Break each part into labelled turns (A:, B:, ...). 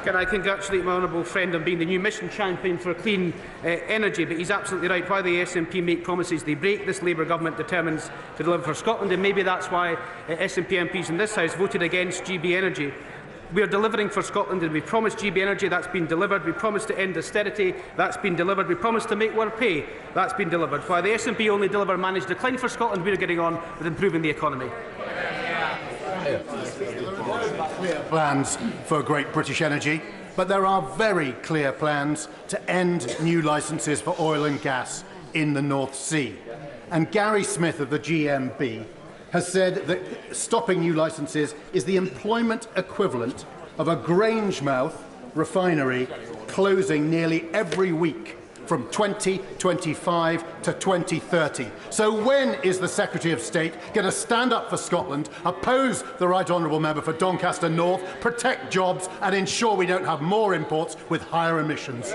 A: Can I congratulate my honourable friend on being the new mission champion for clean energy? But he's absolutely right. While the SNP make promises they break, this Labour government determines to deliver for Scotland, and maybe that's why SNP MPs in this House voted against GB Energy. We are delivering for Scotland, and we promised GB Energy, that's been delivered. We promised to end austerity, that's been delivered. We promised to make work pay, that's been delivered. While the SNP only deliver managed decline for Scotland, we are getting on with improving the economy.
B: Clear plans for Great British Energy, but there are very clear plans to end new licences for oil and gas in the North Sea. And Gary Smith of the GMB has said that stopping new licences is the employment equivalent of a Grangemouth refinery closing nearly every week from 2025 to 2030. So when is the Secretary of State going to stand up for Scotland, oppose the Right Honourable Member for Doncaster North, protect jobs and ensure we don't have more imports with higher emissions?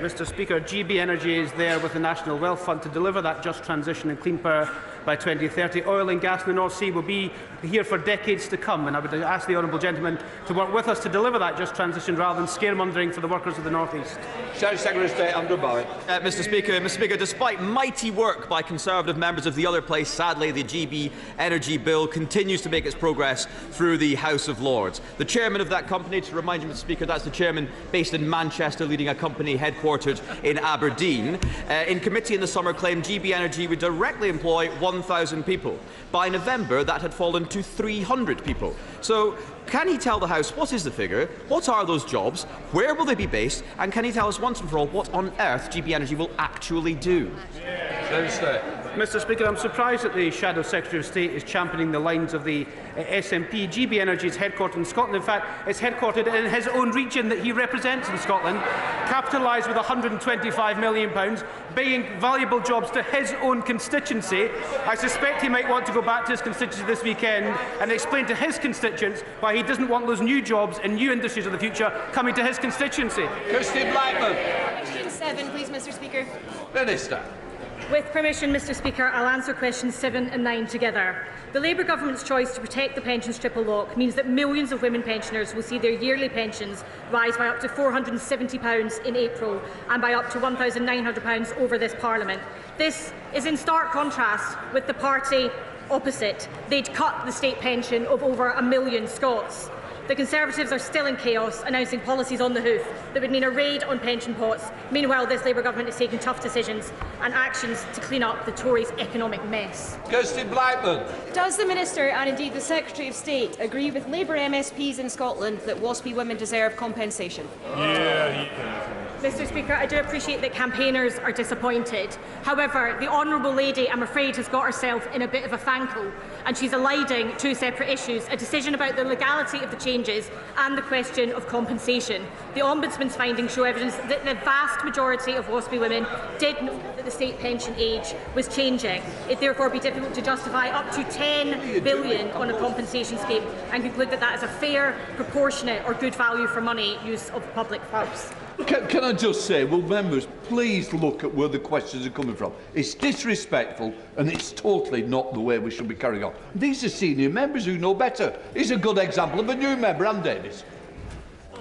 A: Mr Speaker, GB Energy is there with the National Wealth Fund to deliver that just transition and clean power by 2030. Oil and gas in the North Sea will be here for decades to come, and I would ask the honourable gentleman to work with us to deliver that just transition rather than scaremongering for the workers of the North East.
C: Secretary of State Andrew Barrett.
D: Mr Speaker, despite mighty work by Conservative members of the other place, sadly the GB Energy Bill continues to make its progress through the House of Lords. The chairman of that company, to remind you, Mr Speaker, that's the chairman based in Manchester, leading a company headquartered in Aberdeen, in committee in the summer claimed GB Energy would directly employ 1,000 people. By November, that had fallen to 300 people. So, can he tell the House what is the figure, what are those jobs, where will they be based, and can he tell us once and for all what on earth GB Energy will actually do?
A: Mr Speaker, I'm surprised that the Shadow Secretary of State is championing the lines of the SNP. GB Energy is headquartered in Scotland. In fact, it's headquartered in his own region that he represents in Scotland, capitalised with £125 million, bringing valuable jobs to his own constituency. I suspect he might want to go back to his constituency this weekend and explain to his constituents why he doesn't want those new jobs and new industries of the future coming to his constituency.
C: Kirsty Blackman.
E: Question 7, please, Mr Speaker.
C: Minister.
E: With permission, Mr Speaker, I'll answer questions 7 and 9 together. The Labour government's choice to protect the pensions triple lock means that millions of women pensioners will see their yearly pensions rise by up to £470 in April and by up to £1,900 over this Parliament. This is in stark contrast with the party opposite. They'd cut the state pension of over 1 million Scots. The Conservatives are still in chaos, announcing policies on the hoof that would mean a raid on pension pots. Meanwhile, this Labour government is taking tough decisions and actions to clean up the Tories' economic mess.
C: Kirsty Blackman.
F: Does the Minister and indeed the Secretary of State agree with Labour MSPs in Scotland that WASPy women deserve compensation?
E: Mr Speaker, I do appreciate that campaigners are disappointed. However, the Honourable Lady, I'm afraid, has got herself in a bit of a fankle, and she's eliding two separate issues, a decision about the legality of the changes and the question of compensation. The Ombudsman's findings show evidence that the vast majority of WASPy women did know that the state pension age was changing. It therefore be difficult to justify up to £10 billion on a compensation scheme and conclude that that is a fair, proportionate or good value for money use of public funds.
G: Can I just say, will members please look at where the questions are coming from? It's disrespectful and it's totally not the way we should be carrying on. These are senior members who know better. Here's a good example of a new member, Anne Davis.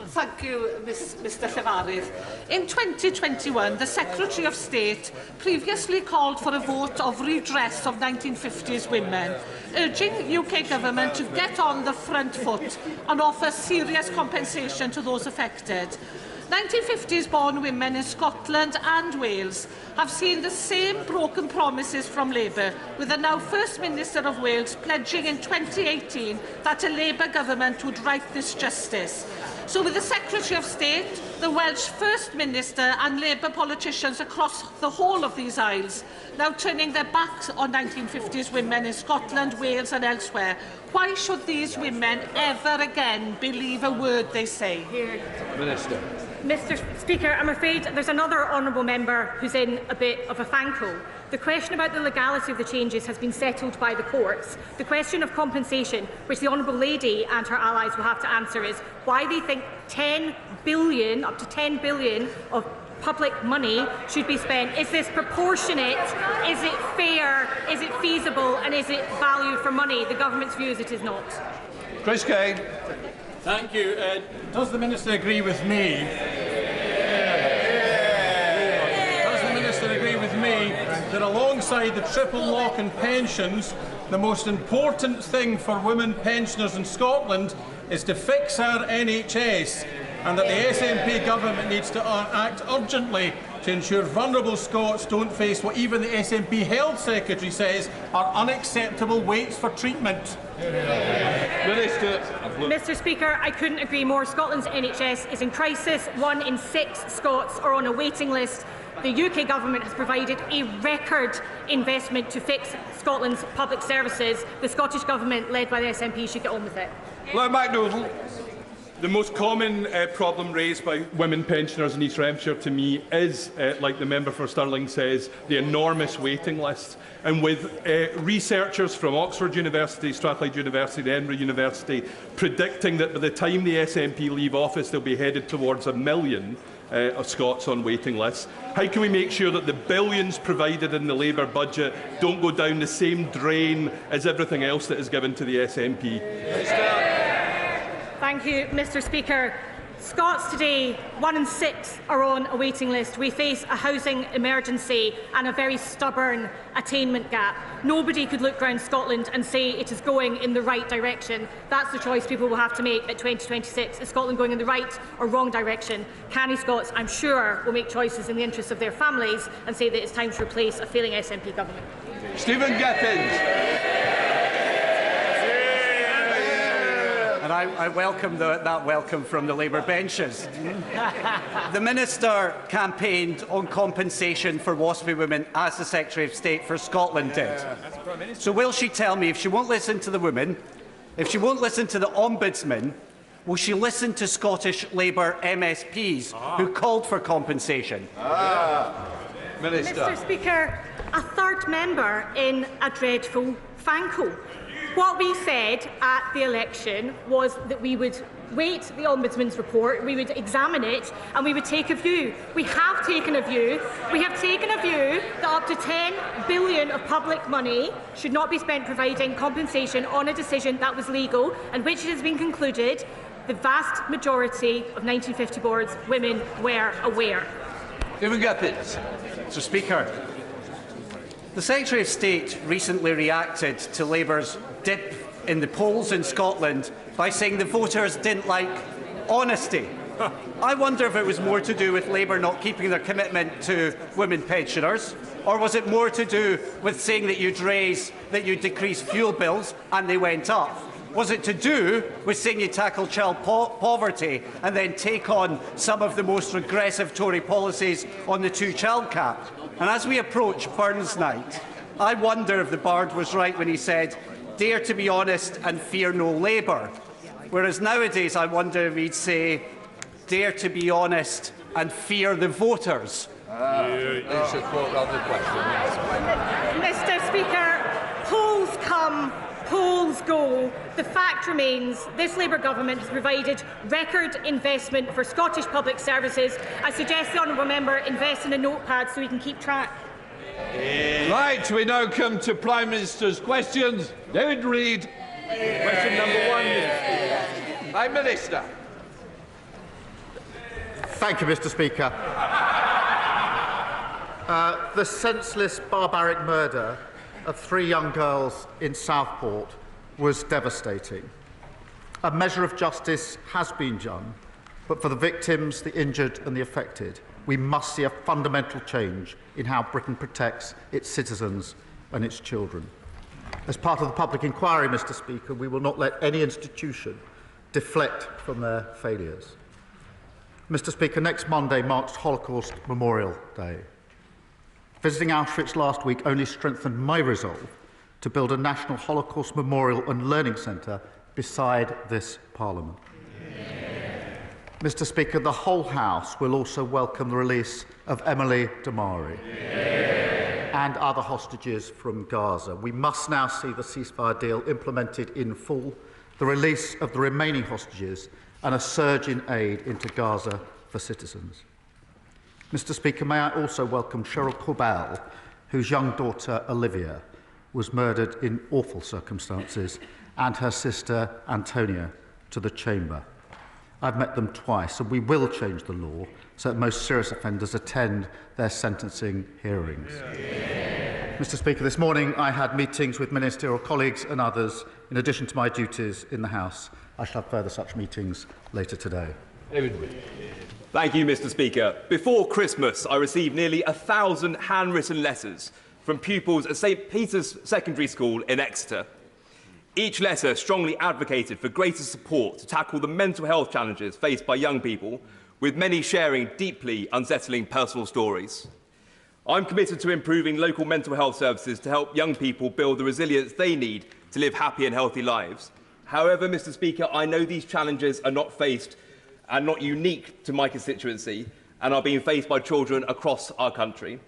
H: Thank you, Mr Llefarydd. In 2021, the Secretary of State previously called for a vote of redress of 1950s women, urging UK government to get on the front foot and offer serious compensation to those affected. 1950s-born women in Scotland and Wales have seen the same broken promises from Labour, with the now First Minister of Wales pledging in 2018 that a Labour government would right this justice. So with the Secretary of State, the Welsh First Minister and Labour politicians across the whole of these isles now turning their backs on 1950s women in Scotland, Wales and elsewhere, why should these women ever again believe a word they say?
C: Minister.
E: Mr Speaker, I'm afraid there's another honourable member who's in a bit of a fankle. The question about the legality of the changes has been settled by the courts. The question of compensation, which the Honourable Lady and her allies will have to answer, is why they think £10 billion, up to £10 billion of public money should be spent. Is this proportionate? Is it fair? Is it feasible? And is it value for money? The government's view is it is not.
G: Chris Kane.
I: Thank you. Does the Minister agree with me? Does the Minister agree with me that alongside the triple lock and pensions, the most important thing for women pensioners in Scotland is to fix our NHS, and that the SNP government needs to act urgently to ensure vulnerable Scots don't face what even the SNP Health Secretary says are unacceptable waits for treatment?
G: Minister.
E: Mr Speaker, I couldn't agree more. Scotland's NHS is in crisis. 1 in 6 Scots are on a waiting list. The UK government has provided a record investment to fix Scotland's public services. The Scottish government, led by the SNP, should get on with it.
G: Lord MacDougall.
J: The most common problem raised by women pensioners in East Renfrewshire to me is, like the member for Stirling says, the enormous waiting list. And with researchers from Oxford University, Strathclyde University and Edinburgh University predicting that by the time the SNP leave office they'll be headed towards 1 million of Scots on waiting lists, how can we make sure that the billions provided in the Labour budget don't go down the same drain as everything else that is given to the SNP?
E: Thank you, Mr Speaker. Scots today, 1 in 6 are on a waiting list. We face a housing emergency and a very stubborn attainment gap. Nobody could look round Scotland and say it is going in the right direction. That's the choice people will have to make at 2026. Is Scotland going in the right or wrong direction? Canny Scots, I'm sure, will make choices in the interests of their families and say that it's time to replace a failing SNP government.
G: Stephen Gethins.
K: And I welcome that welcome from the Labour benches. The Minister campaigned on compensation for WASPy women as the Secretary of State for Scotland did. So will she tell me, if she won't listen to the women, if she won't listen to the Ombudsman, will she listen to Scottish Labour MSPs who called for compensation?
G: Minister.
E: Mr Speaker, a third member in a dreadful fanco. What we said at the election was that we would wait the Ombudsman's report, we would examine it and we would take a view. We have taken a view. We have taken a view that up to 10 billion of public money should not be spent providing compensation on a decision that was legal and which has been concluded. The vast majority of 1950 boards, women were aware.
G: Stephen Gethins.
K: Mr Speaker, the Secretary of State recently reacted to Labour's dip in the polls in Scotland by saying the voters didn't like honesty. I wonder if it was more to do with Labour not keeping their commitment to women pensioners, or was it more to do with saying that you'd decrease fuel bills and they went up? Was it to do with saying you tackle child poverty and then take on some of the most regressive Tory policies on the 2-child cap? And as we approach Burns Night, I wonder if the Bard was right when he said, "Dare to be honest and fear no Labour." Whereas nowadays I wonder if he'd say, "Dare to be honest and fear the voters."
E: Mr Speaker, polls come, polls go. The fact remains this Labour government has provided record investment for Scottish public services. I suggest the honourable member invest in a notepad so we can keep track.
G: Right, we now come to Prime Minister's questions. David Reid, question number 1. Prime Minister.
L: Thank you, Mr Speaker. The senseless, barbaric murder of 3 young girls in Southport was devastating. A measure of justice has been done, but for the victims, the injured and the affected, we must see a fundamental change in how Britain protects its citizens and its children. As part of the public inquiry, Mr Speaker, we will not let any institution deflect from their failures. Mr Speaker, next Monday marks Holocaust Memorial Day. Visiting Auschwitz last week only strengthened my resolve to build a national Holocaust Memorial and Learning Centre beside this Parliament. Mr Speaker, the whole House will also welcome the release of Emily Damari and other hostages from Gaza. We must now see the ceasefire deal implemented in full, the release of the remaining hostages and a surge in aid into Gaza for citizens. Mr Speaker, may I also welcome Cheryl Corbell, whose young daughter Olivia was murdered in awful circumstances and her sister Antonia to the chamber. I've met them twice, and we will change the law so that most serious offenders attend their sentencing hearings. Mr. Speaker, this morning I had meetings with ministerial colleagues and others in addition to my duties in the House. I shall have further such meetings later today.
M: Thank you, Mr. Speaker. Before Christmas, I received nearly 1,000 handwritten letters from pupils at St Peter's Secondary School in Exeter. Each letter strongly advocated for greater support to tackle the mental health challenges faced by young people, with many sharing deeply unsettling personal stories. I'm committed to improving local mental health services to help young people build the resilience they need to live happy and healthy lives. However, Mr. Speaker, I know these challenges are not unique to my constituency and are being faced by children across our country.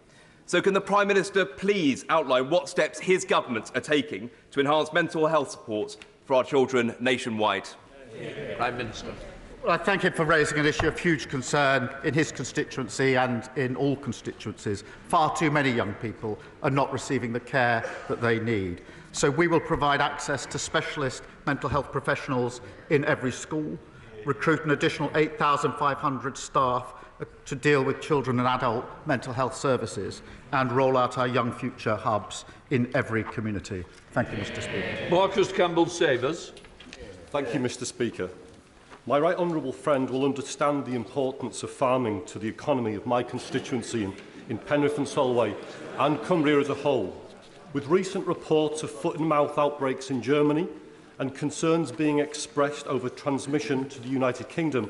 M: So can the Prime Minister please outline what steps his government are taking to enhance mental health support for our children nationwide?
C: Prime Minister.
L: Well, I thank him for raising an issue of huge concern in his constituency and in all constituencies. Far too many young people are not receiving the care that they need. So we will provide access to specialist mental health professionals in every school, recruit an additional 8,500 staff to deal with children and adult mental health services, and roll out our Young Future hubs in every community. Thank you, Mr. Speaker.
G: Marcus Campbell-Savers.
N: Thank you, Mr. Speaker. My right honourable friend will understand the importance of farming to the economy of my constituency in Penrith and Solway and Cumbria as a whole. With recent reports of foot-and-mouth outbreaks in Germany and concerns being expressed over transmission to the United Kingdom,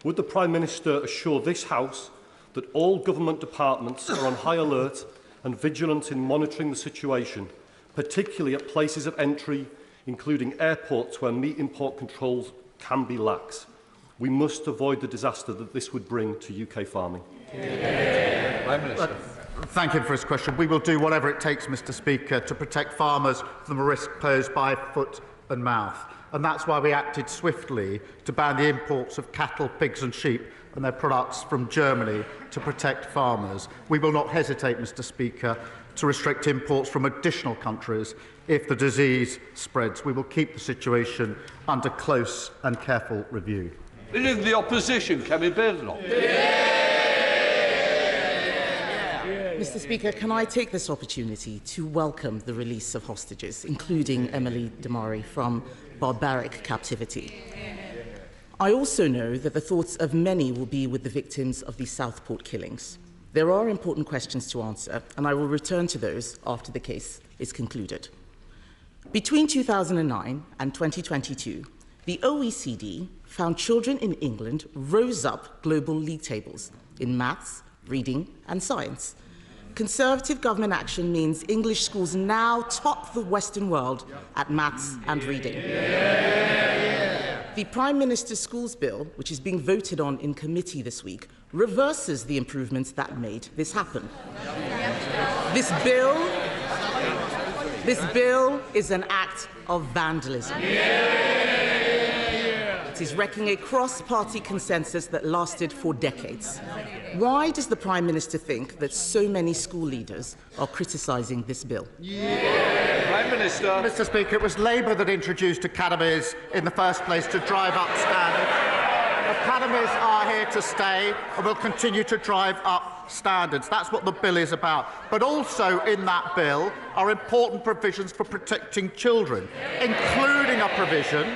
N: would the Prime Minister assure this House that all government departments are on high alert and vigilant in monitoring the situation, particularly at places of entry, including airports where meat import controls can be lax? We must avoid the disaster that this would bring to UK farming.
G: Prime Minister.
L: Thank him for his question. We will do whatever it takes, Mr. Speaker, to protect farmers from the risk posed by foot and mouth. And that's why we acted swiftly to ban the imports of cattle, pigs and sheep and their products from Germany to protect farmers. We will not hesitate, Mr. Speaker, to restrict imports from additional countries if the disease spreads. We will keep the situation under close and careful review.
G: Leader of the Opposition, Kemi Badenoch.
O: Mr. Speaker, can I take this opportunity to welcome the release of hostages, including Emily Damari, from barbaric captivity? I also know that the thoughts of many will be with the victims of the Southport killings. There are important questions to answer, and I will return to those after the case is concluded. Between 2009 and 2022, the OECD found children in England rose up global league tables in maths, reading and science. Conservative government action means English schools now top the Western world at maths and reading. The Prime Minister's Schools Bill, which is being voted on in committee this week, reverses the improvements that made this happen. This bill is an act of vandalism. It is wrecking a cross-party consensus that lasted for decades. Why does the Prime Minister think that so many school leaders are criticising this bill?
G: Prime Minister.
L: Mr. Speaker, it was Labour that introduced academies in the first place to drive up standards. Academies are here to stay and will continue to drive up standards. That's what the bill is about. But also in that bill are important provisions for protecting children, including a provision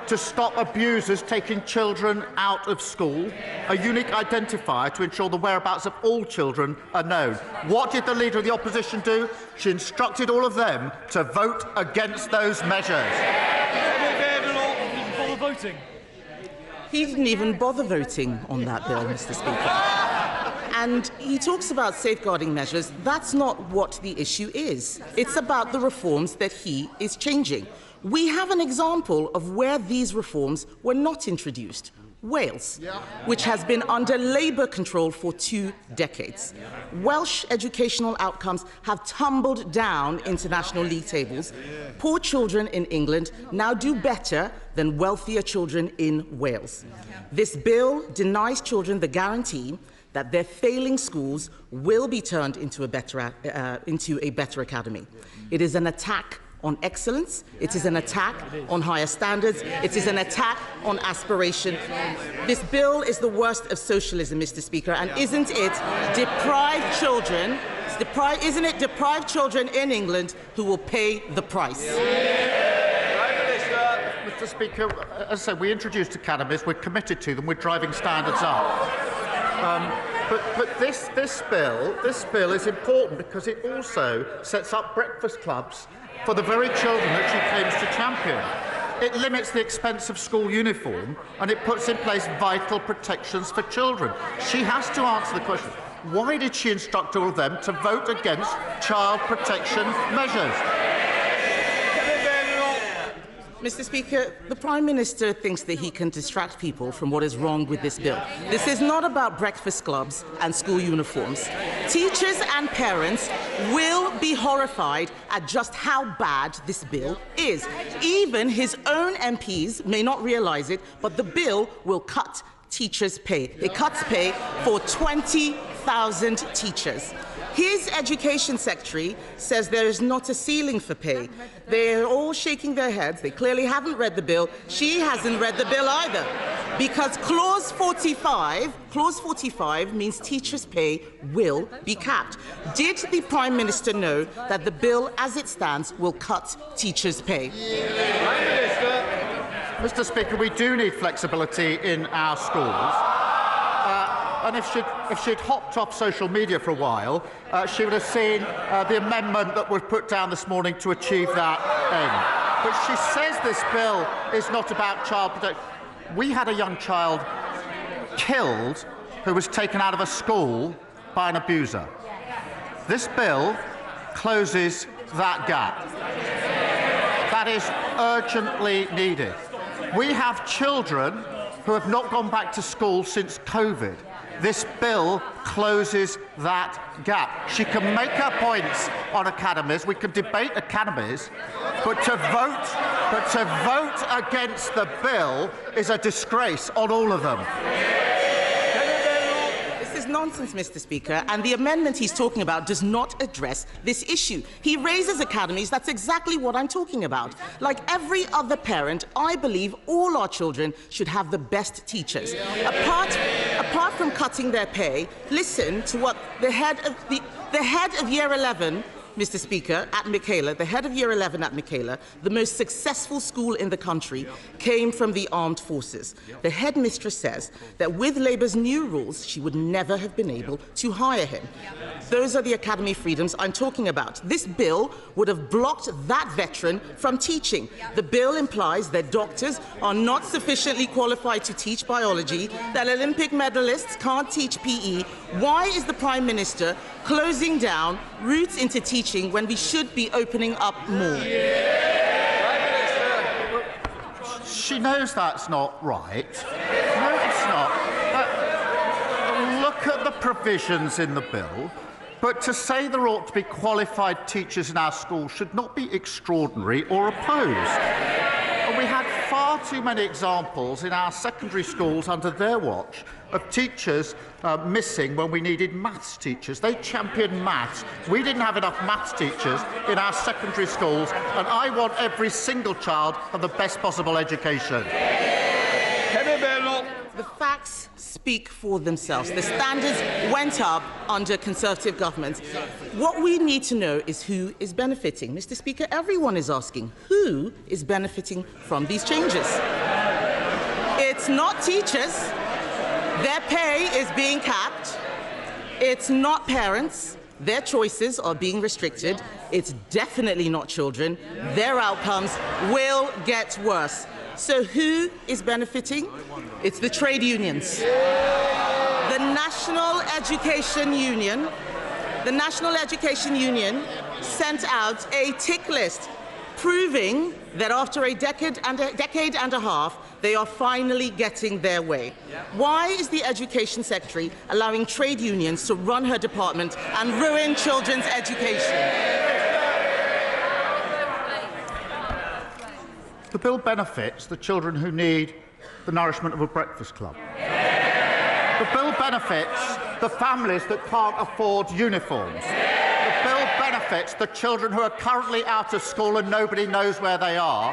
L: to stop abusers taking children out of school, a unique identifier to ensure the whereabouts of all children are known. What did the Leader of the Opposition do? She instructed all of them to vote against those measures.
O: He didn't even bother voting on that bill, Mr. Speaker. And he talks about safeguarding measures. That's not what the issue is. It's about the reforms that he is changing. We have an example of where these reforms were not introduced. Wales, which has been under Labour control for 2 decades. Welsh educational outcomes have tumbled down international league tables. Poor children in England now do better than wealthier children in Wales. This bill denies children the guarantee that their failing schools will be turned into a better academy. It is an attack on excellence, it is an attack on higher standards, it is an attack on aspiration. This bill is the worst of socialism, Mr. Speaker, and isn't it deprived children in England who will pay the price?
L: Mr. Speaker, as I say, we introduced academies, we're committed to them, we're driving standards up. But this bill is important because it also sets up breakfast clubs for the very children that she claims to champion. It limits the expense of school uniform and it puts in place vital protections for children. She has to answer the question, why did she instruct all of them to vote against child protection measures?
O: Mr. Speaker, the Prime Minister thinks that he can distract people from what is wrong with this bill. This is not about breakfast clubs and school uniforms. Teachers and parents will be horrified at just how bad this bill is. Even his own MPs may not realise it, but the bill will cut teachers' pay. It cuts pay for 20,000 teachers. His Education Secretary says there is not a ceiling for pay. They're all shaking their heads. They clearly haven't read the bill. She hasn't read the bill either. Because Clause 45 means teachers' pay will be capped. Did the Prime Minister know that the bill, as it stands, will cut teachers' pay?
L: Mr. Speaker, we do need flexibility in our schools. And if she'd hopped off social media for a while, she would have seen the amendment that was put down this morning to achieve that end. But she says this bill is not about child protection. We had a young child killed who was taken out of a school by an abuser. This bill closes that gap. That is urgently needed. We have children who have not gone back to school since COVID. This bill closes that gap. She can make her points on academies. We can debate academies, but to vote against the bill is a disgrace on all of them.
O: This is nonsense, Mr. Speaker, and the amendment he's talking about does not address this issue. He raises academies. That's exactly what I'm talking about. Like every other parent, I believe all our children should have the best teachers. Apart from cutting their pay, listen to what the head of Year 11, Mr. Speaker, at Michaela, the head of Year 11 at Michaela, the most successful school in the country, came from the armed forces. The headmistress says that with Labour's new rules, she would never have been able to hire him. Those are the academy freedoms I'm talking about. This bill would have blocked that veteran from teaching. The bill implies that doctors are not sufficiently qualified to teach biology, that Olympic medalists can't teach PE. Why is the Prime Minister closing down routes into teaching when we should be opening up more?
L: She knows that's not right. No, it's not. Look at the provisions in the bill. But to say there ought to be qualified teachers in our schools should not be extraordinary or opposed. And we had far too many examples in our secondary schools under their watch of teachers missing when we needed maths teachers. They championed maths. We didn't have enough maths teachers in our secondary schools, and I want every single child to have the best possible education.
O: The facts speak for themselves. The standards went up under Conservative governments. What we need to know is who is benefiting. Mr. Speaker, everyone is asking who is benefiting from these changes. It's not teachers. Their pay is being capped. It's not parents. Their choices are being restricted. It's definitely not children. Their outcomes will get worse. So who is benefiting? It's the trade unions. The National Education Union sent out a tick list proving that after a decade and a half, they are finally getting their way. Why is the Education Secretary allowing trade unions to run her department and ruin children's education?
L: The bill benefits the children who need the nourishment of a breakfast club. The bill benefits the families that can't afford uniforms. The bill benefits benefits the children who are currently out of school and nobody knows where they are.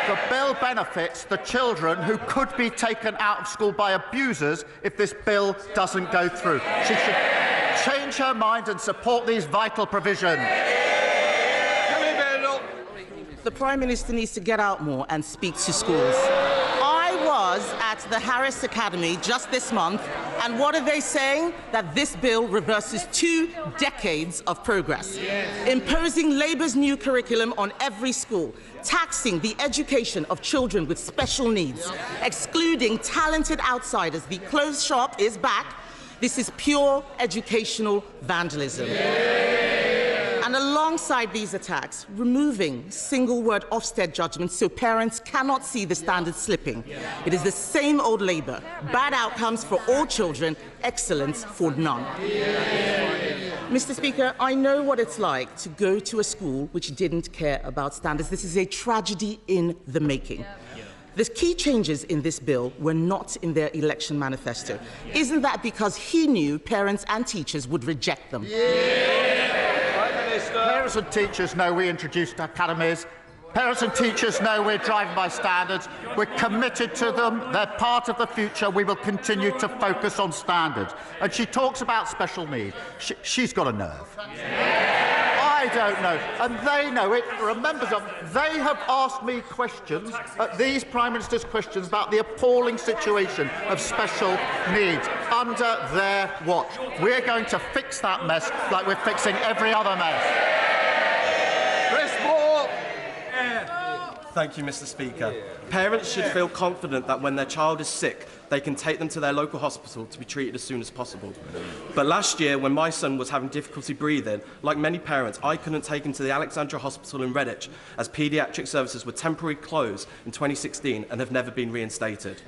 L: The bill benefits the children who could be taken out of school by abusers if this bill doesn't go through. She should change her mind and support these vital provisions.
O: The Prime Minister needs to get out more and speak to schools. I was at the Harris Academy just this month, and what are they saying? That this bill reverses 2 decades of progress, imposing Labour's new curriculum on every school, taxing the education of children with special needs, excluding talented outsiders. The closed shop is back. This is pure educational vandalism. And alongside these attacks, removing single-word Ofsted judgments so parents cannot see the standards slipping. It is the same old Labour. Bad outcomes for all children, excellence for none. Mr. Speaker, I know what it's like to go to a school which didn't care about standards. This is a tragedy in the making. The key changes in this bill were not in their election manifesto. Isn't that because he knew parents and teachers would reject them?
L: Parents and teachers know we introduced academies. Parents and teachers know we're driving by standards. We're committed to them. They're part of the future. We will continue to focus on standards. And she talks about special need. She's got a nerve. I don't know. And they know it. Remember, they have asked me questions, these Prime Minister's questions, about the appalling situation of special needs under their watch. We're going to fix that mess like we're fixing every other mess.
P: Thank you, Mr. Speaker. Parents should feel confident that when their child is sick, they can take them to their local hospital to be treated as soon as possible. But last year, when my son was having difficulty breathing, like many parents, I couldn't take him to the Alexandra Hospital in Redditch, as paediatric services were temporarily closed in 2016 and have never been reinstated.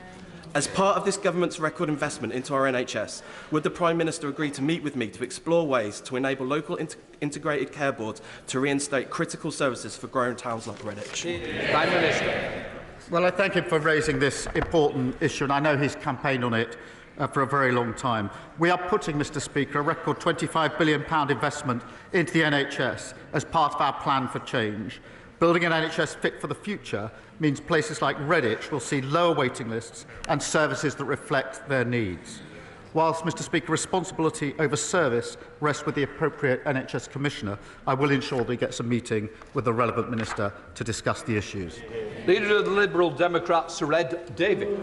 P: As part of this government's record investment into our NHS, would the Prime Minister agree to meet with me to explore ways to enable local integrated care boards to reinstate critical services for growing towns like Redditch?
C: Prime Minister.
L: Well, I thank him for raising this important issue, and I know he's campaigned on it for a very long time. We are putting, Mr. Speaker, a record £25 billion investment into the NHS as part of our plan for change. Building an NHS fit for the future means places like Redditch will see lower waiting lists and services that reflect their needs. Whilst, Mr. Speaker, responsibility over service rests with the appropriate NHS Commissioner, I will ensure that he gets a meeting with the relevant Minister to discuss the issues.
G: Leader of the Liberal Democrats, Sir Ed Davey.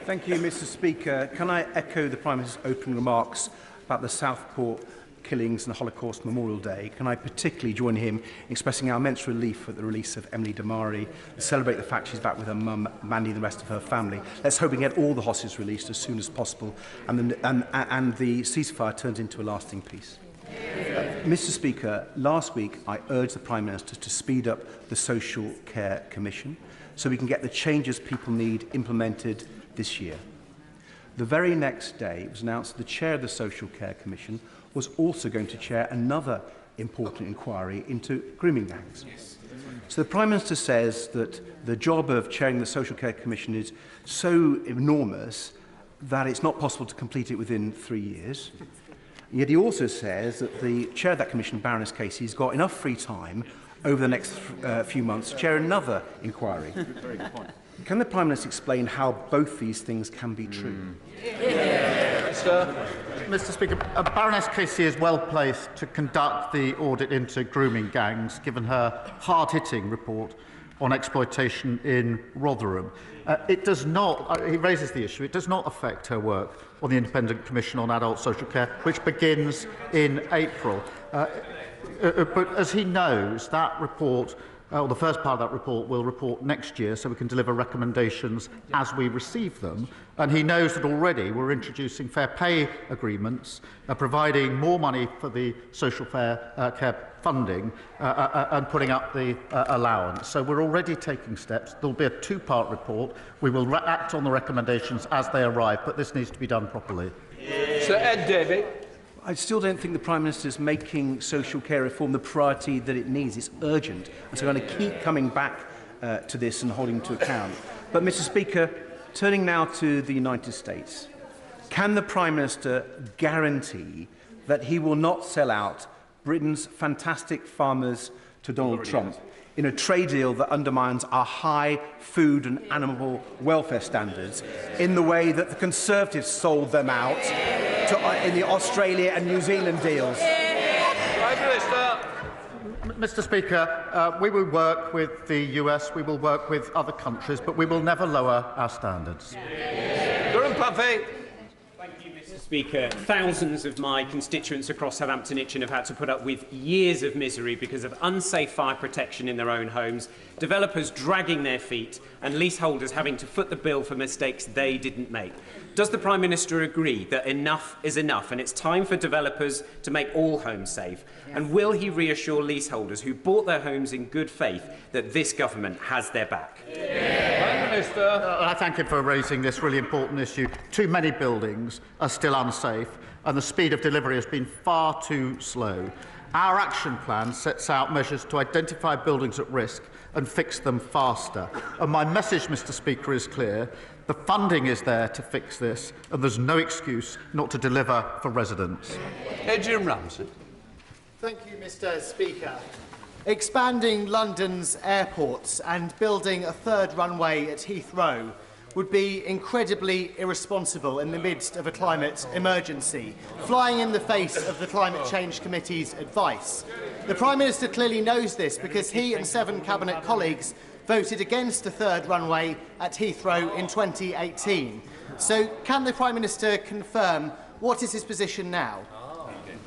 Q: Thank you, Mr. Speaker. Can I echo the Prime Minister's opening remarks about the Southport killings and the Holocaust Memorial Day? Can I particularly join him in expressing our immense relief at the release of Emily Damari and celebrate the fact she's back with her mum, Mandy, and the rest of her family. Let's hope we get all the hostages released as soon as possible and the ceasefire turns into a lasting peace. Mr. Speaker, last week I urged the Prime Minister to speed up the Social Care Commission so we can get the changes people need implemented this year. The very next day it was announced that the chair of the Social Care Commission was also going to chair another important inquiry into grooming gangs. So the Prime Minister says that the job of chairing the Social Care Commission is so enormous that it's not possible to complete it within 3 years. Yet he also says that the chair of that commission, Baroness Casey, has got enough free time over the next few months to chair another inquiry. Very good point. Can the Prime Minister explain how both these things can be true?
L: Mr. Speaker, Baroness Casey is well placed to conduct the audit into grooming gangs, given her hard-hitting report on exploitation in Rotherham. It does not, he raises the issue, it does not affect her work on the Independent Commission on Adult Social Care, which begins in April. But as he knows, that report, the first part of that report, will report next year, so we can deliver recommendations as we receive them. And he knows that already we're introducing fair pay agreements, providing more money for the social care funding, and putting up the allowance. So we're already taking steps. There'll be a two-part report. We will act on the recommendations as they arrive, but this needs to be done properly.
G: Sir Ed Davey.
Q: I still don't think the Prime Minister is making social care reform the priority that it needs. It's urgent. And so I'm going to keep coming back to this and holding to account. But, Mr. Speaker, turning now to the United States, can the Prime Minister guarantee that he will not sell out Britain's fantastic farmers to Donald Trump in a trade deal that undermines our high food and animal welfare standards in the way that the Conservatives sold them out in the Australia and New Zealand deals.
D: Prime Minister.
L: Mr. Speaker, we will work with the US, we will work with other countries, but we will never lower our standards.
D: Durham Puffey.
R: Speaker, thousands of my constituents across Southampton Itchen have had to put up with years of misery because of unsafe fire protection in their own homes, developers dragging their feet and leaseholders having to foot the bill for mistakes they didn't make. Does the Prime Minister agree that enough is enough and it's time for developers to make all homes safe? And will he reassure leaseholders who bought their homes in good faith that this government has their back?
D: Prime Minister.
L: I thank him for raising this really important issue. Too many buildings are still unsafe and the speed of delivery has been far too slow. Our action plan sets out measures to identify buildings at risk and fix them faster. And my message, Mr. Speaker, is clear. The funding is there to fix this, and there's no excuse not to deliver for residents.
G: Adrian Ramsey.
S: Thank you, Mr. Speaker. Expanding London's airports and building a third runway at Heathrow would be incredibly irresponsible in the midst of a climate emergency, flying in the face of the Climate Change Committee's advice. The Prime Minister clearly knows this because he and 7 Cabinet colleagues voted against a third runway at Heathrow in 2018. So can the Prime Minister confirm what is his position now?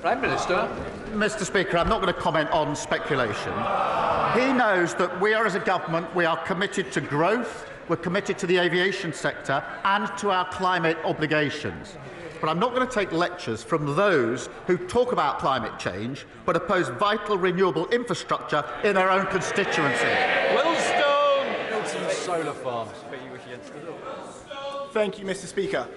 G: Prime Minister.
L: Mr. Speaker, I'm not going to comment on speculation. He knows that we are, as a government, we are committed to growth, we're committed to the aviation sector and to our climate obligations. But I'm not going to take lectures from those who talk about climate change but oppose vital renewable infrastructure in their own constituency.
G: Wilson solar farms.
T: Thank you, Mr. Speaker.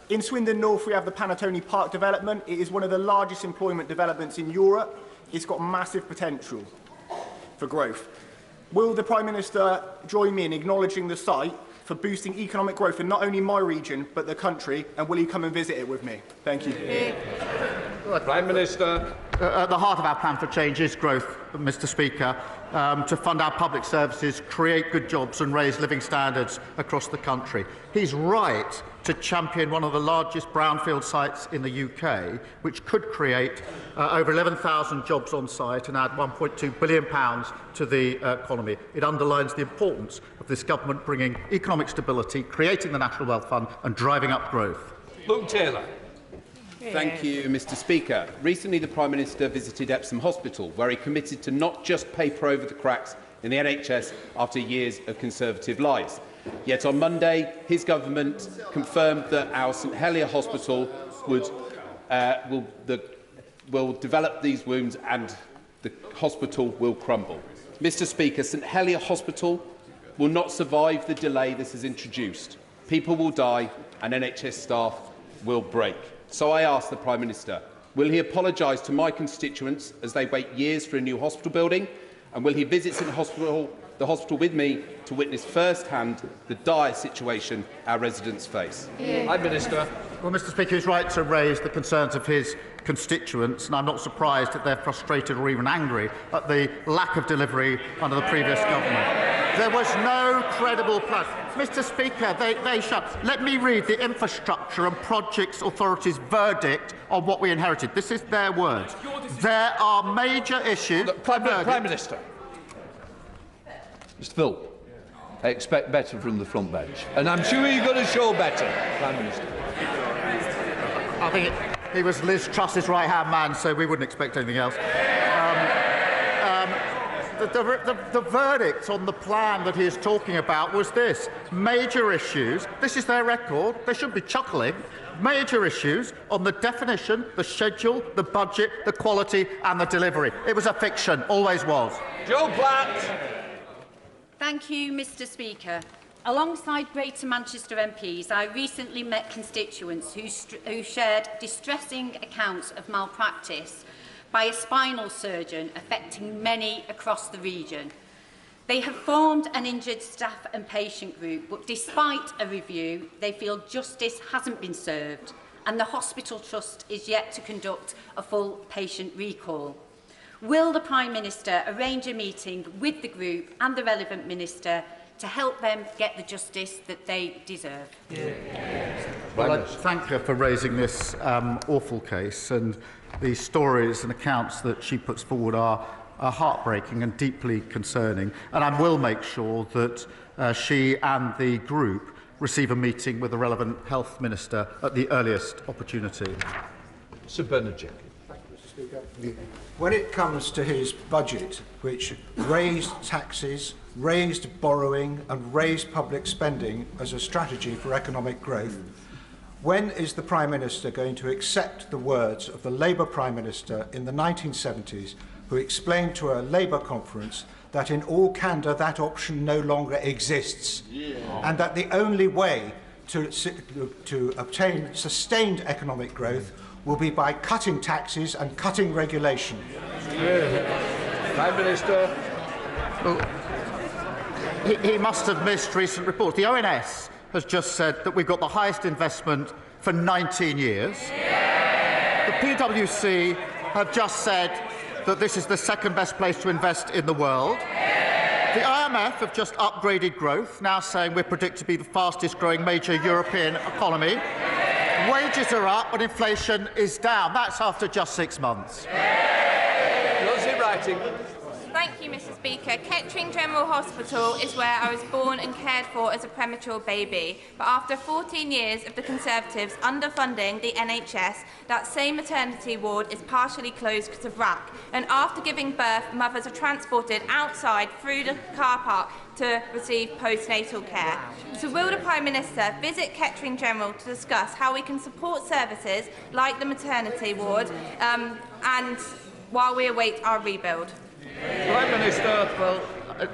T: In Swindon North, we have the Panatoni Park development. It is one of the largest employment developments in Europe. It's got massive potential for growth. Will the Prime Minister join me in acknowledging the site for boosting economic growth in not only my region but the country, and will he come and visit it with me? Thank you.
G: Prime Minister.
L: At the heart of our plan for change is growth, Mr. Speaker, to fund our public services, create good jobs and raise living standards across the country. He's right to champion one of the largest brownfield sites in the UK, which could create over 11,000 jobs on site and add £1.2 billion to the economy. It underlines the importance of this government bringing economic stability, creating the National Wealth Fund and driving up growth.
G: Luke Taylor.
U: Thank you, Mr. Speaker. Recently, the Prime Minister visited Epsom Hospital, where he committed to not just paper over the cracks in the NHS after years of Conservative lies. Yet on Monday, his government confirmed that our St Helier Hospital will develop these wounds and the hospital will crumble. Mr. Speaker, St Helier Hospital will not survive the delay this has introduced. People will die and NHS staff will break. So I ask the Prime Minister, will he apologise to my constituents as they wait years for a new hospital building? And will he visit the hospital with me to witness first-hand the dire situation our residents face?
G: Prime Minister.
L: Well, Mr. Speaker, he's right to raise the concerns of his constituents, and I'm not surprised that they're frustrated or even angry at the lack of delivery under the previous government. There was no credible plan. Mr. Speaker, they shut. Let me read the Infrastructure and Projects Authority's verdict on what we inherited. This is their words. There are major issues.
G: Prime Minister. Mr. Phil, I expect better from the front bench, and I'm sure you're going to show better, Prime Minister.
L: I think he was Liz Truss's right-hand man, so we wouldn't expect anything else. The verdict on the plan that he is talking about was this. Major issues, this is their record, they shouldn't be chuckling, major issues on the definition, the schedule, the budget, the quality and the delivery. It was a fiction, always was.
G: Joe Platt.
V: Thank you, Mr. Speaker. Alongside Greater Manchester MPs, I recently met constituents who shared distressing accounts of malpractice by a spinal surgeon affecting many across the region. They have formed an injured staff and patient group, but despite a review, they feel justice hasn't been served and the Hospital Trust is yet to conduct a full patient recall. Will the Prime Minister arrange a meeting with the group and the relevant minister to help them get the justice that they deserve?
L: Well, I thank her for raising this awful case, and the stories and accounts that she puts forward are heartbreaking and deeply concerning, and I will make sure that she and the group receive a meeting with the relevant health minister at the earliest opportunity.
G: Sir Bernard.
A: When it comes to his budget, which raised taxes, raised borrowing and raised public spending as a strategy for economic growth, when is the Prime Minister going to accept the words of the Labour Prime Minister in the 1970s, who explained to a Labour conference that in all candour that option no longer exists, and that the only way to obtain sustained economic growth will be by cutting taxes and cutting regulation?
G: Prime Minister.
L: Well, he must have missed recent reports. The ONS has just said that we've got the highest investment for 19 years. The PwC have just said that this is the second best place to invest in the world. The IMF have just upgraded growth, now saying we're predicted to be the fastest growing major European economy. Wages are up and inflation is down. That's after just 6 months.
G: Rosie Writing.
B: Thank you, Mr. Speaker. Kettering General Hospital is where I was born and cared for as a premature baby. But after 14 years of the Conservatives underfunding the NHS, that same maternity ward is partially closed because of RAC. And after giving birth, mothers are transported outside through the car park to receive postnatal care. So will the Prime Minister visit Kettering General to discuss how we can support services like the maternity ward and while we await our rebuild?
L: Prime Minister. Well,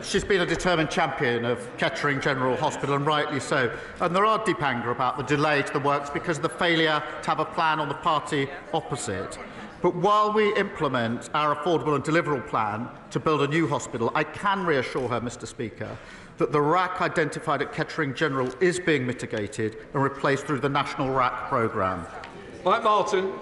L: she's been a determined champion of Kettering General Hospital, and rightly so. And there are deep anger about the delay to the works because of the failure to have a plan on the party opposite. But while we implement our affordable and deliverable plan to build a new hospital, I can reassure her, Mr. Speaker, that the RAC identified at Kettering General is being mitigated and replaced through the National RAC programme.
G: Mike Martin.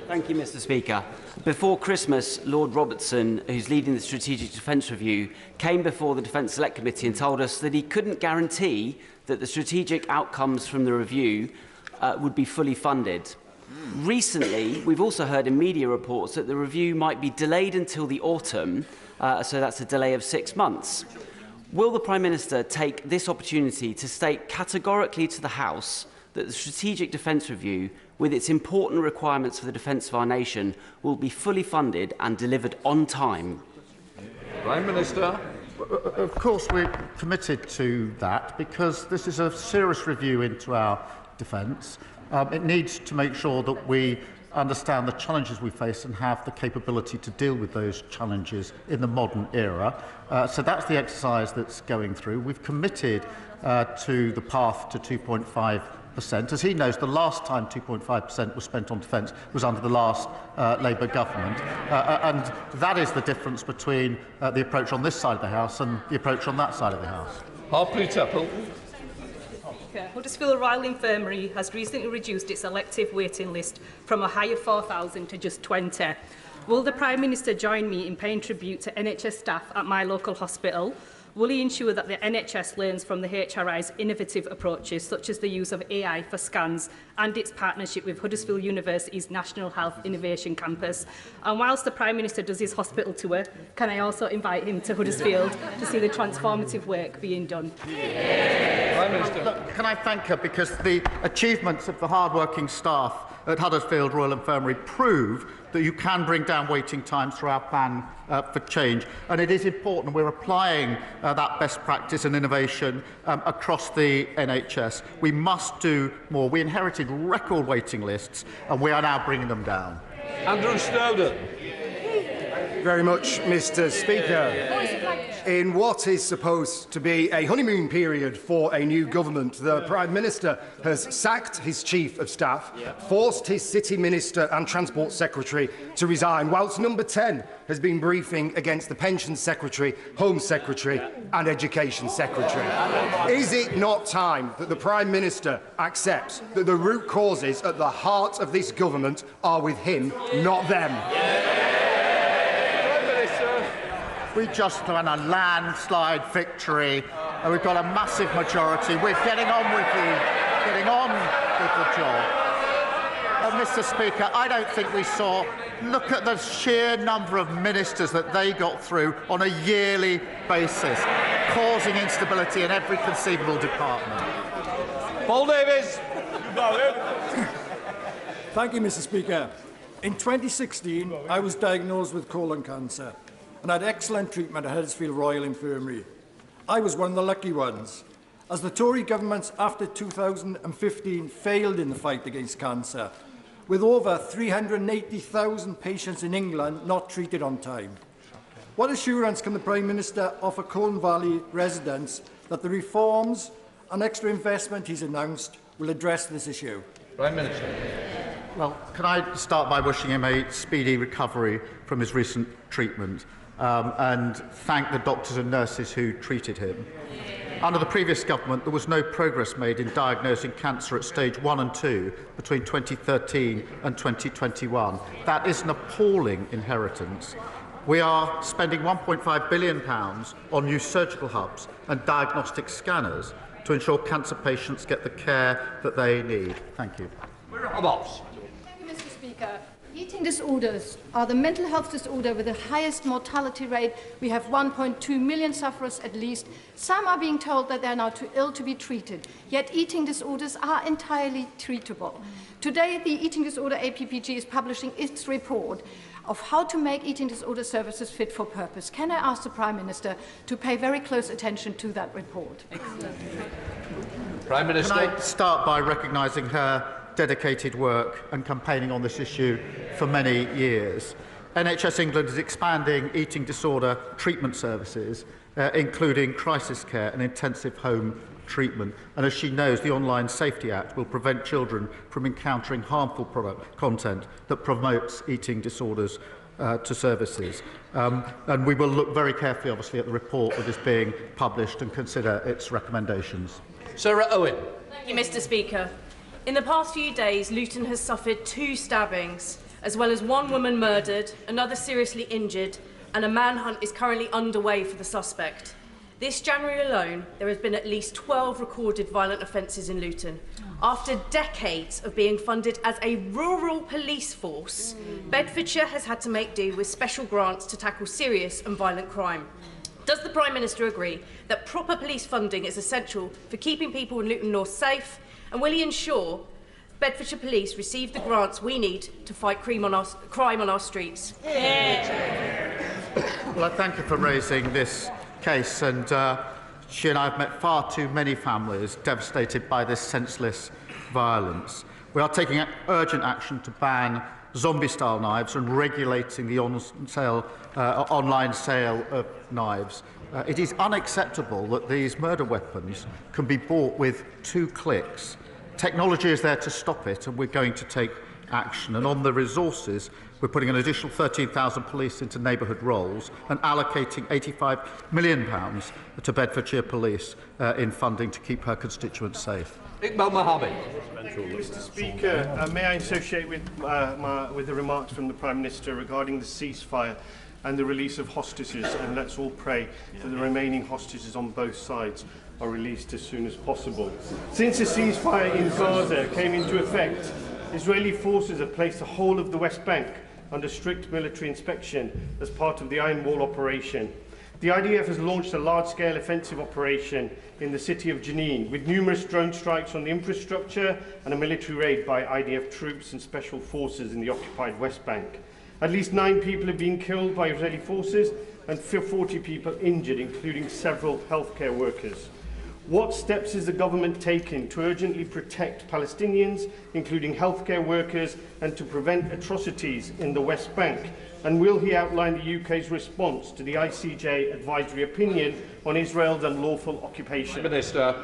W: Thank you, Mr. Speaker. Before Christmas, Lord Robertson, who's leading the Strategic Defence Review, came before the Defence Select Committee and told us that he couldn't guarantee that the strategic outcomes from the review would be fully funded. Recently, we've also heard in media reports that the review might be delayed until the autumn, so that's a delay of 6 months. Will the Prime Minister take this opportunity to state categorically to the House that the Strategic Defence Review, with its important requirements for the defence of our nation, will be fully funded and delivered on time?
G: Prime Minister.
L: Of course, we're committed to that because this is a serious review into our defence. It needs to make sure that we understand the challenges we face and have the capability to deal with those challenges in the modern era. So that's the exercise that's going through. We've committed to the path to 2.5%. As he knows, the last time 2.5% was spent on defence was under the last Labour government. And that is the difference between the approach on this side of the House and the approach on that side of the House.
G: Harpley Temple.
X: Huddersfield Royal Infirmary has recently reduced its elective waiting list from a high of 4,000 to just 20. Will the Prime Minister join me in paying tribute to NHS staff at my local hospital? Will he ensure that the NHS learns from the HRI's innovative approaches, such as the use of AI for scans and its partnership with Huddersfield University's National Health Innovation Campus? And whilst the Prime Minister does his hospital tour, can I also invite him to Huddersfield to see the transformative work being done?
L: Prime Minister. Look, can I thank her because the achievements of the hard-working staff at Huddersfield Royal Infirmary prove that you can bring down waiting times through our plan for change. And it is important we're applying that best practice and innovation across the NHS. We must do more. We inherited record waiting lists and we are now bringing them down.
G: Andrew Snowden.
Y: Very much, Mr. Speaker.
F: In what is supposed to be a honeymoon period for a new government, the Prime Minister has sacked his Chief of Staff, forced his City Minister and Transport Secretary to resign, whilst Number 10 has been briefing against the Pensions Secretary, Home Secretary and Education Secretary. Is it not time that the Prime Minister accepts that the root causes at the heart of this government are with him, not them?
L: We just won a landslide victory, and we've got a massive majority. We're getting on with the job. And Mr. Speaker, I don't think we saw. Look at the sheer number of ministers that they got through on a yearly basis, causing instability in every conceivable department.
H: Paul Davies. Thank you, Mr. Speaker. In 2016, I was diagnosed with colon cancer and had excellent treatment at Huddersfield Royal Infirmary. I was one of the lucky ones, as the Tory governments after 2015 failed in the fight against cancer, with over 380,000 patients in England not treated on time. What assurance can the Prime Minister offer Colne Valley residents that the reforms and extra investment he's announced will address this issue?
U: Prime Minister.
L: Well, can I start by wishing him a speedy recovery from his recent treatment and thank the doctors and nurses who treated him. Under the previous government, there was no progress made in diagnosing cancer at stage 1 and 2 between 2013 and 2021. That is an appalling inheritance. We are spending £1.5 billion on new surgical hubs and diagnostic scanners to ensure cancer patients get the care that they need. Thank you.
I: Mr. Speaker, eating disorders are the mental health disorder with the highest mortality rate. We have 1.2 million sufferers at least. Some are being told that they are now too ill to be treated, yet eating disorders are entirely treatable. Today, the Eating Disorder APPG is publishing its report of how to make eating disorder services fit for purpose. Can I ask the Prime Minister to pay very close attention to that report?
U: Prime Minister.
L: Can I start by recognising her dedicated work and campaigning on this issue for many years. NHS England is expanding eating disorder treatment services, including crisis care and intensive home treatment. And as she knows, the Online Safety Act will prevent children from encountering harmful content that promotes eating disorders to services. And we will look very carefully, obviously, at the report that is being published and consider its recommendations.
U: Sarah Owen.
J: Thank you, Mr. Speaker. In the past few days, Luton has suffered 2 stabbings, as well as 1 woman murdered, another seriously injured, and a manhunt is currently underway for the suspect. This January alone, there has been at least 12 recorded violent offences in Luton. After decades of being funded as a rural police force, Bedfordshire has had to make do with special grants to tackle serious and violent crime. Does the Prime Minister agree that proper police funding is essential for keeping people in Luton North safe? And will he ensure Bedfordshire Police receive the grants we need to fight crime on our streets?
L: Well, I thank you for raising this case. And she and I have met far too many families devastated by this senseless violence. We are taking urgent action to ban zombie-style knives and regulating the online sale of knives. It is unacceptable that these murder weapons can be bought with 2 clicks. Technology is there to stop it, and we're going to take action. And on the resources, we're putting an additional 13,000 police into neighbourhood roles and allocating £85 million to Bedfordshire Police in funding to keep her constituents safe.
U: Iqbal Mohammed.
Y: Mr. Speaker, may I associate with the remarks from the Prime Minister regarding the ceasefire and the release of hostages, and let's all pray that the remaining hostages on both sides are released as soon as possible. Since the ceasefire in Gaza came into effect, Israeli forces have placed the whole of the West Bank under strict military inspection as part of the Iron Wall operation. The IDF has launched a large-scale offensive operation in the city of Jenin, with numerous drone strikes on the infrastructure and a military raid by IDF troops and special forces in the occupied West Bank. At least 9 people have been killed by Israeli forces and 40 people injured, including several healthcare workers. What steps is the government taking to urgently protect Palestinians, including healthcare workers, and to prevent atrocities in the West Bank? And will he outline the UK's response to the ICJ advisory opinion on Israel's unlawful occupation?
U: Minister.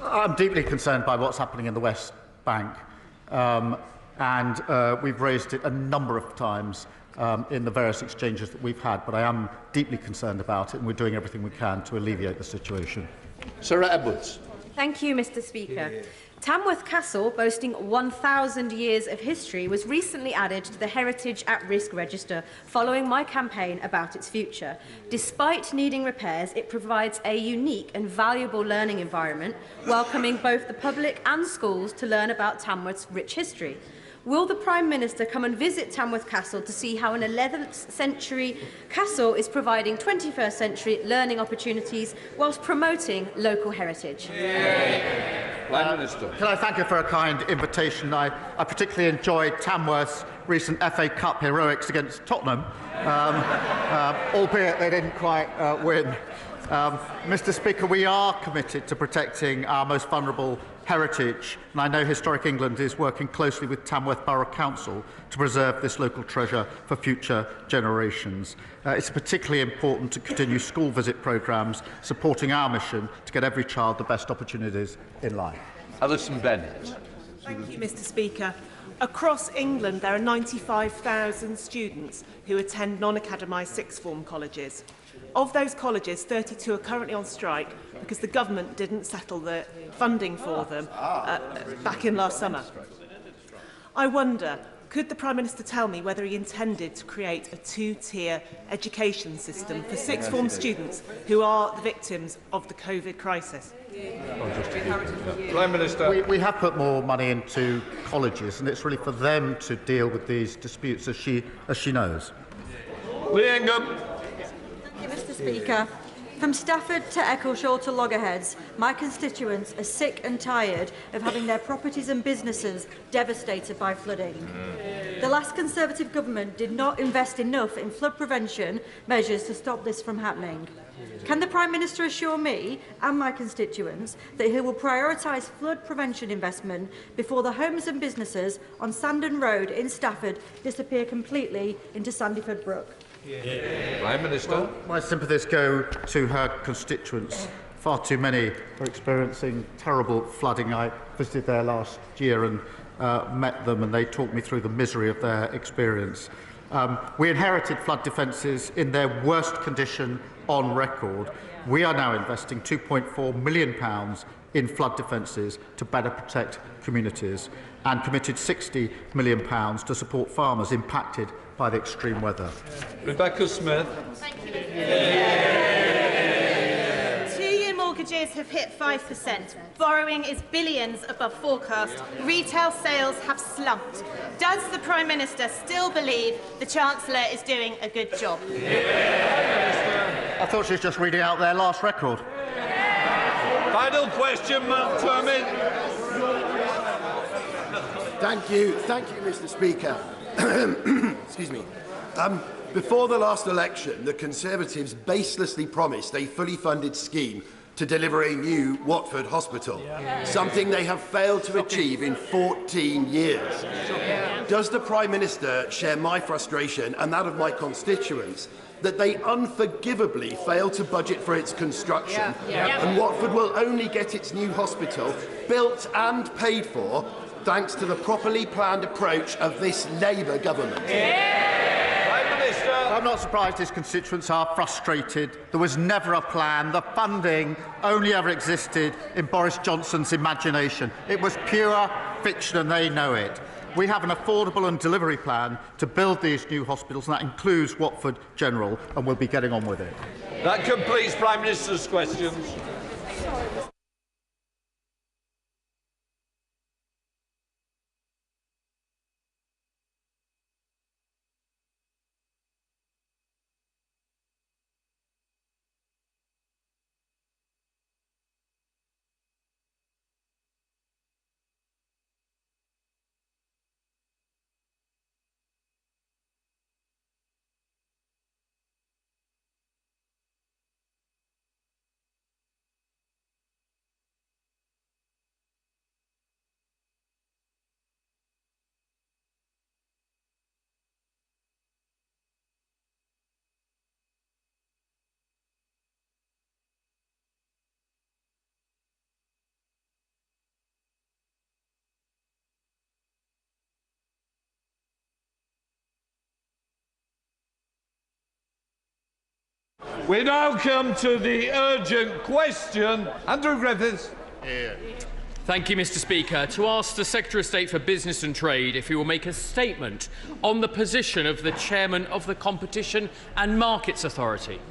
L: I'm deeply concerned by what's happening in the West Bank, and we've raised it a number of times in the various exchanges that we've had, but I am deeply concerned about it, and we're doing everything we can to alleviate the situation.
U: Sarah Edwards.
E: Thank you, Mr. Speaker. Tamworth Castle, boasting 1,000 years of history, was recently added to the Heritage at Risk Register following my campaign about its future. Despite needing repairs, it provides a unique and valuable learning environment, welcoming both the public and schools to learn about Tamworth's rich history. Will the Prime Minister come and visit Tamworth Castle to see how an 11th century castle is providing 21st century learning opportunities whilst promoting local heritage?
U: Prime Minister.
L: Can I thank you for a kind invitation? I particularly enjoyed Tamworth's recent FA Cup heroics against Tottenham, albeit they didn't quite win. Mr. Speaker, we are committed to protecting our most vulnerable heritage, and I know Historic England is working closely with Tamworth Borough Council to preserve this local treasure for future generations. It's particularly important to continue school visit programmes supporting our mission to get every child the best opportunities in life.
U: Alison Bennett.
K: Thank you, Mr. Speaker. Across England, there are 95,000 students who attend non-academised sixth form colleges. Of those colleges, 32 are currently on strike because the government didn't settle the funding for them back in last summer. I wonder, could the Prime Minister tell me whether he intended to create a two-tier education system for sixth form students who are the victims of the COVID crisis?
U: Prime Minister.
L: We have put more money into colleges, and it's really for them to deal with these disputes, as she knows.
U: Lee Ingham.
M: Mr. Speaker, from Stafford to Eccleshall to Loggerheads, my constituents are sick and tired of having their properties and businesses devastated by flooding. The last Conservative government did not invest enough in flood prevention measures to stop this from happening. Can the Prime Minister assure me and my constituents that he will prioritise flood prevention investment before the homes and businesses on Sandon Road in Stafford disappear completely into Sandyford Brook?
U: Prime Minister.
L: Well, my sympathies go to her constituents. Far too many are experiencing terrible flooding. I visited there last year and met them, and they talked me through the misery of their experience. We inherited flood defences in their worst condition on record. We are now investing £2.4 million in flood defences to better protect communities, and committed £60 million to support farmers impacted by the extreme weather.
U: Rebecca Smith.
N: Two-year mortgages have hit 5%. Borrowing is billions above forecast. Retail sales have slumped. Does the Prime Minister still believe the Chancellor is doing a good job?
L: I thought she was just reading out their last record.
U: Final question, Mark Turmin.
O: Thank you, Mr. Speaker. Excuse me. Before the last election, the Conservatives baselessly promised a fully funded scheme to deliver a new Watford hospital, something they have failed to achieve in 14 years. Does the Prime Minister share my frustration and that of my constituents that they unforgivably failed to budget for its construction, and Watford will only get its new hospital built and paid for thanks to the properly planned approach of this Labour government?
L: I'm not surprised his constituents are frustrated. There was never a plan. The funding only ever existed in Boris Johnson's imagination. It was pure fiction, and they know it. We have an affordable and delivery plan to build these new hospitals, and that includes Watford General, and we'll be getting on with it.
U: That completes Prime Minister's questions.
G: We now come to the urgent question. Andrew Griffiths.
C: Thank you, Mr. Speaker. To ask the Secretary of State for Business and Trade if he will make a statement on the position of the Chairman of the Competition and Markets Authority.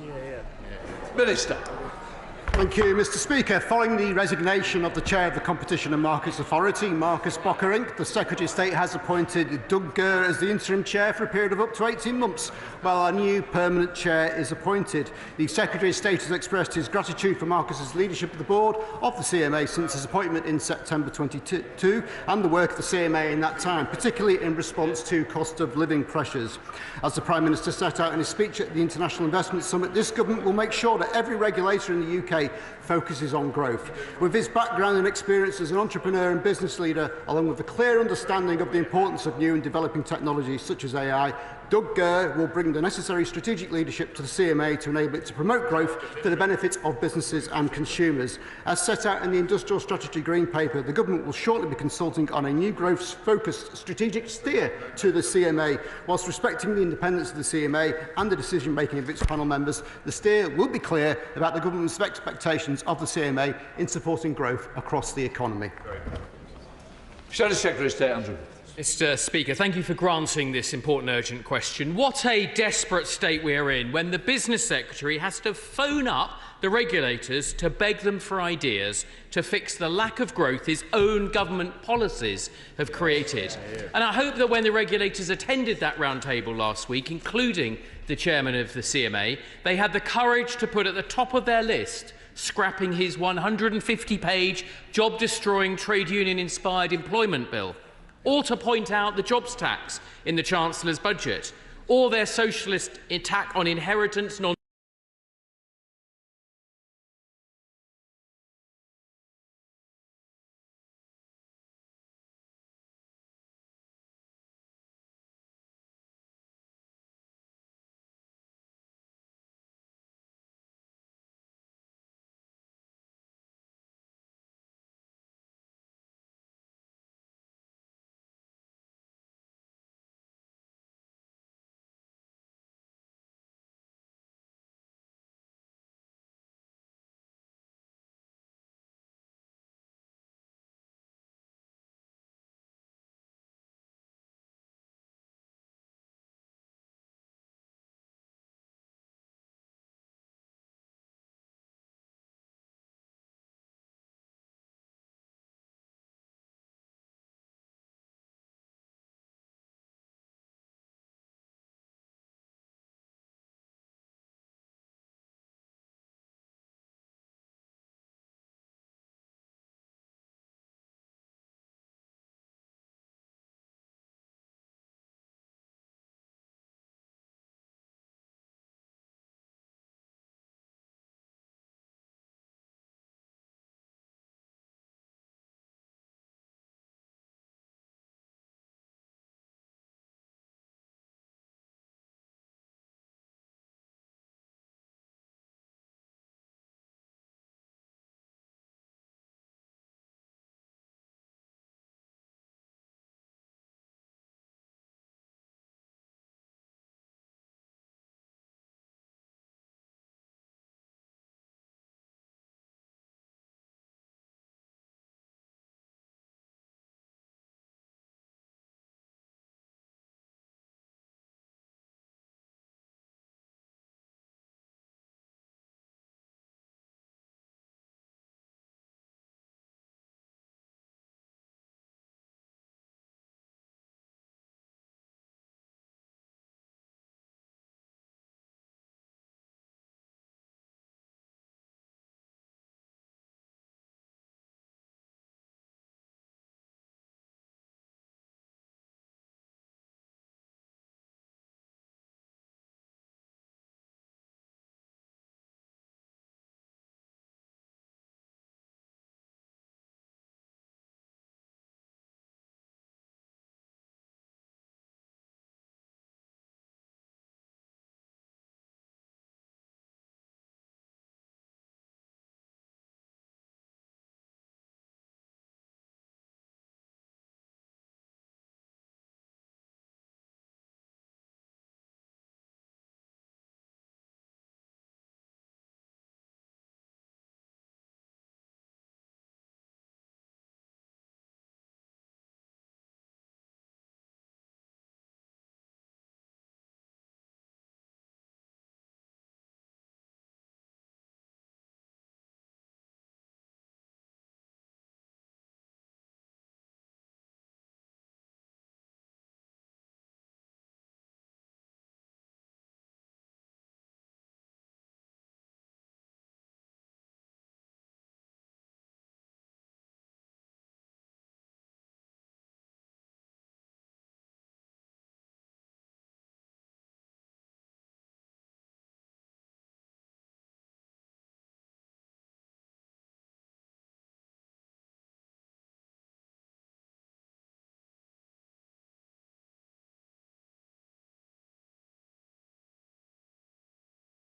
G: Minister.
F: Thank you, Mr. Speaker. Following the resignation of the Chair of the Competition and Markets Authority, Marcus Bockering, the Secretary of State has appointed Doug Gurr as the interim chair for a period of up to 18 months, while a new permanent chair is appointed. The Secretary of State has expressed his gratitude for Marcus's leadership of the board of the CMA since his appointment in September 2022 and the work of the CMA in that time, particularly in response to cost of living pressures. As the Prime Minister set out in his speech at the International Investment Summit, this government will make sure that every regulator in the UK focuses on growth. With his background and experience as an entrepreneur and business leader, along with a clear understanding of the importance of new and developing technologies such as AI, Doug Gurr will bring the necessary strategic leadership to the CMA to enable it to promote growth for the benefit of businesses and consumers. As set out in the Industrial Strategy Green Paper, the Government will shortly be consulting on a new growth-focused strategic steer to the CMA. Whilst respecting the independence of the CMA and the decision-making of its panel members, the steer will be clear about the Government's expectations of the CMA in supporting growth across the economy.
G: Secretary of State Andrew.
C: Mr. Speaker, thank you for granting this important urgent question. What a desperate state we are in when the Business Secretary has to phone up the regulators to beg them for ideas to fix the lack of growth his own government policies have created. And I hope that when the regulators attended that roundtable last week, including the chairman of the CMA, they had the courage to put at the top of their list scrapping his 150-page, job-destroying, trade union-inspired employment bill, or to point out the jobs tax in the Chancellor's budget, or their socialist attack on inheritance,